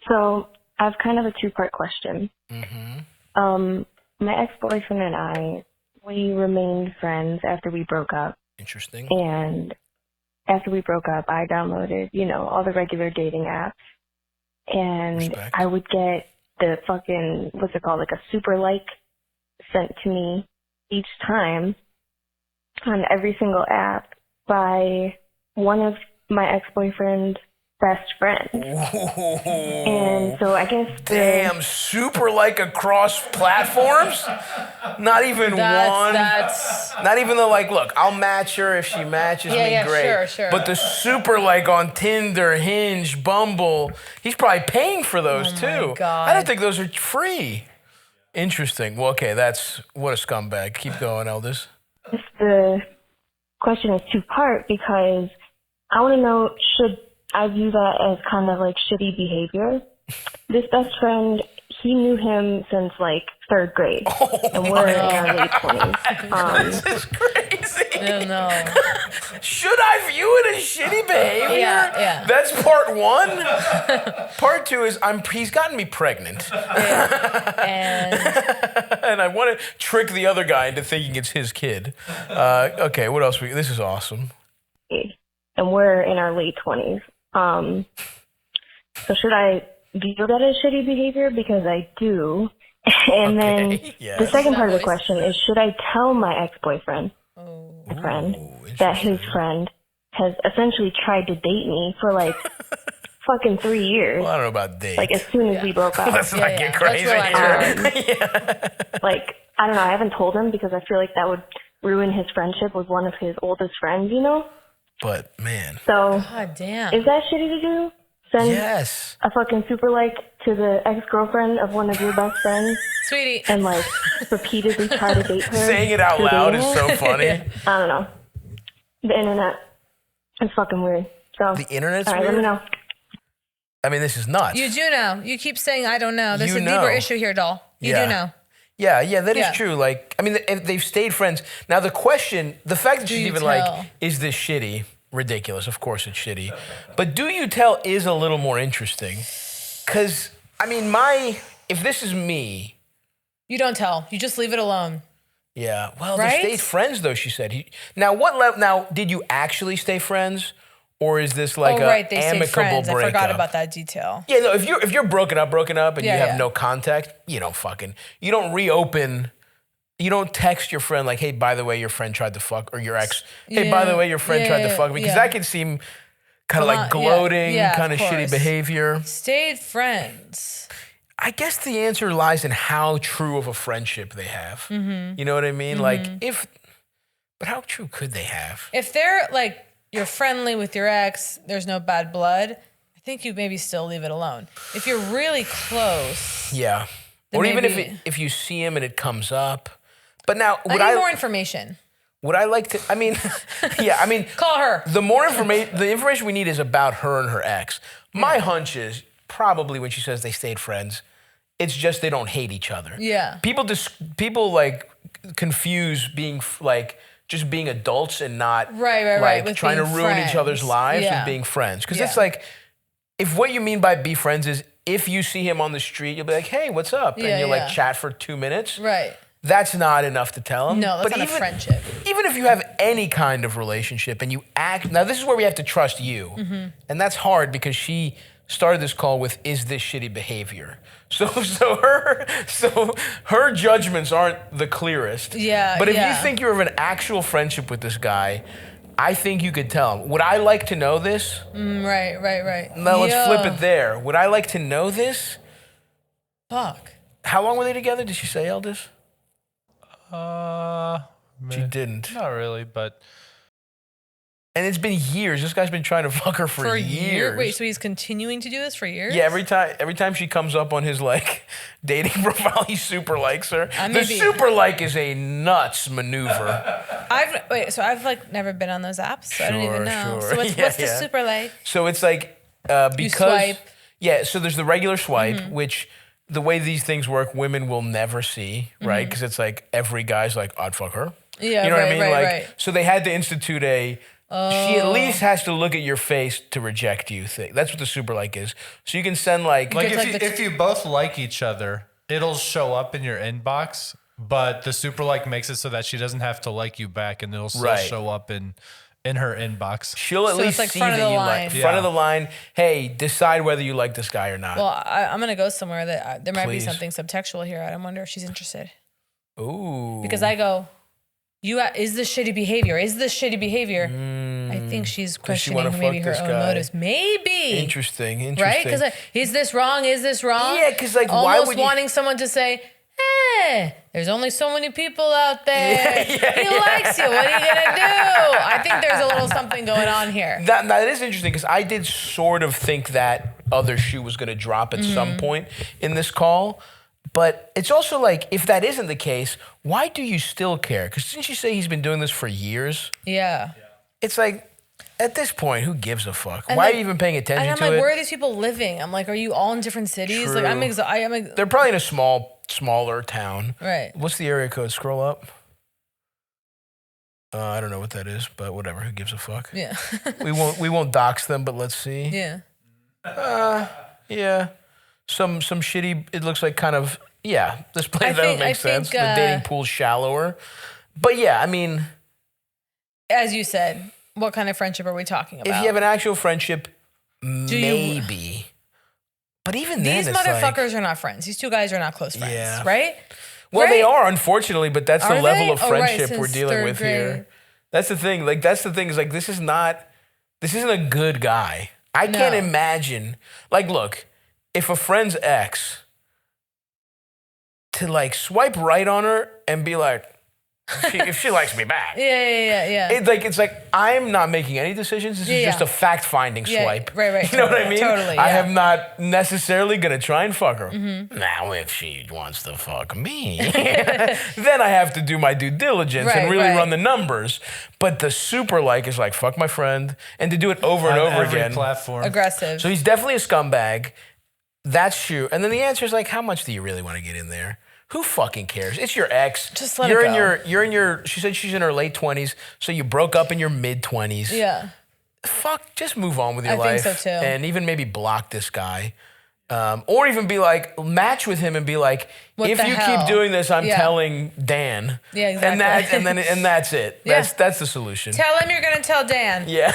So I have kind of a two-part question. My ex-boyfriend and I, we remained friends after we broke up. Interesting. And after we broke up, I downloaded, all the regular dating apps. And Respect. I would get the fucking, what's it called, like a super like sent to me each time on every single app by one of my ex-boyfriend's best friends. And so I guess Damn, super like across platforms? Not even one. Not even the like, look, I'll match her if she matches me, great. Sure. But the super like on Tinder, Hinge, Bumble, he's probably paying for those too. My God. I don't think those are free. Interesting. Well, okay, what a scumbag. Keep going, Eldis. the question is two-part because I want to know, should I view that as kind of like shitty behavior? This best friend, he knew him since like third grade, and we're in our late 20s. This is crazy. No. Should I view it as shitty behavior? Yeah. That's part one. Part two is he's gotten me pregnant. And I want to trick the other guy into thinking it's his kid. Okay, what else? This is awesome. And we're in our late 20s. So should I view that as shitty behavior? Because I do. And then the second part of the question is, should I tell my ex-boyfriend, that his friend has essentially tried to date me for like fucking 3 years? Well, I don't know about date. Like as soon as we broke up. Let's not get crazy. Like, I don't know, I haven't told him because I feel like that would ruin his friendship with one of his oldest friends, But, man. So, God damn. Is that shitty to do? Send a fucking super like to the ex-girlfriend of one of your best friends? Sweetie. And like repeatedly try to date her? Saying it out loud is so funny. I don't know. The internet is fucking weird. So the internet's all right, weird? let me know. I mean, this is nuts. You do know. You keep saying, I don't know. There's a know. deeper issue here, doll. You do know. Yeah, that is true. Like, I mean, they've stayed friends. Now, the question, the fact that she's even like, is this shitty? Ridiculous. Of course it's shitty. But do you tell is a little more interesting. Because, I mean, if this is me. You don't tell. You just leave it alone. Yeah. Well, they stayed friends, though, she said. Now, did you actually stay friends? Or is this like they amicable stayed friends. breakup? I forgot about that detail. Yeah, no, if you're broken up and you have no contact, you don't reopen. You don't text your friend like, hey, by the way, your friend tried to fuck, or your ex, hey, by the way, your friend tried to fuck me. Because that can seem kind of like gloating, kind of shitty behavior. Stayed friends. I guess the answer lies in how true of a friendship they have. Mm-hmm. You know what I mean? Mm-hmm. Like, but how true could they have? If they're like, you're friendly with your ex, there's no bad blood, I think you maybe still leave it alone. If you're really close. Yeah. Or even if you see him and it comes up. But now, I need more information. Would I like to, Call her. The information we need is about her and her ex. My hunch is probably when she says they stayed friends, it's just they don't hate each other. Yeah. People like confuse being like, just being adults and not with trying to ruin each other's lives with being friends. Because it's like, if what you mean by be friends is if you see him on the street, you'll be like, hey, what's up? And you'll like chat for 2 minutes. Right. That's not enough to tell him. No, that's not a friendship. Even if you have any kind of relationship and you act, now this is where we have to trust you. Mm-hmm. And that's hard because she started this call with, is this shitty behavior? So her judgments aren't the clearest. Yeah. But if you think you're of an actual friendship with this guy, I think you could tell him. Would I like to know this? Right. Now let's flip it there. Would I like to know this? Fuck. How long were they together? Did she say, Eldis? She didn't. Not really, but. And it's been years. This guy's been trying to fuck her for years. Wait, so he's continuing to do this for years? Yeah, every time she comes up on his like dating profile, he super likes her. The super like is a nuts maneuver. I've like never been on those apps, so I don't even know. Sure. So what's the super like? So it's like because you swipe. Yeah, so there's the regular swipe, which the way these things work, women will never see, right? Because it's like every guy's like, I'd fuck her. Yeah, you know what I mean? Right. So they had to institute She at least has to look at your face to reject you. That's what the super like is. So you can send like if you both like each other, it'll show up in your inbox, but the super like makes it so that she doesn't have to like you back, and it'll still show up in her inbox. She'll at least see that you like front of the line. Hey, decide whether you like this guy or not. Well, I'm gonna go somewhere that there might be something subtextual here. I wonder if she's interested. Ooh. Because I go, is this shitty behavior? Is this shitty behavior? I think she's questioning maybe her own motives. Maybe. Interesting. Right? Because is this wrong? Is this wrong? Yeah, because like almost why would you... wanting someone to say, hey, there's only so many people out there. He likes you. What are you gonna do? I think there's a little something going on here. That is interesting because I did sort of think that other shoe was gonna drop at some point in this call. But it's also like, if that isn't the case, why do you still care? Because didn't you say he's been doing this for years? Yeah. It's like, at this point, who gives a fuck? Why are you even paying attention to it? And I'm like, where are these people living? I'm like, are you all in different cities? True. Like, they're probably in a smaller town. Right. What's the area code? Scroll up. I don't know what that is, but whatever. Who gives a fuck? Yeah. we won't dox them, but let's see. Yeah. Yeah. Some shitty, it looks like kind of, this place doesn't make sense. The dating pool's shallower. But yeah, I mean. As you said, what kind of friendship are we talking about? If you have an actual friendship, maybe. But even then, these motherfuckers are not friends. These two guys are not close friends, right? Well, they are, unfortunately, but that's the level of friendship we're dealing with grade. here. That's the thing. Like, that's the thing is like, this isn't a good guy. I can't imagine. Like, look. If a friend's ex, to like swipe right on her and be like, if she likes me back. Yeah. It's like I'm not making any decisions. This is just a fact-finding swipe. Right. You know what I mean? Totally. I am not necessarily gonna try and fuck her. Now, if she wants to fuck me, then I have to do my due diligence and really run the numbers. But the super like is like, fuck my friend, and to do it over and over again. Platform. Aggressive. So he's definitely a scumbag. That's true. And then the answer is like, how much do you really want to get in there? Who fucking cares? It's your ex. Just let it go. You're in your, she said she's in her late 20s, so you broke up in your mid 20s. Yeah. Fuck, just move on with your I life. think so too. And even maybe block this guy. Or even be like, match with him and be like, if you keep doing this, I'm telling Dan. Yeah, exactly. And that's it. That's the solution. Tell him you're gonna tell Dan. Yeah.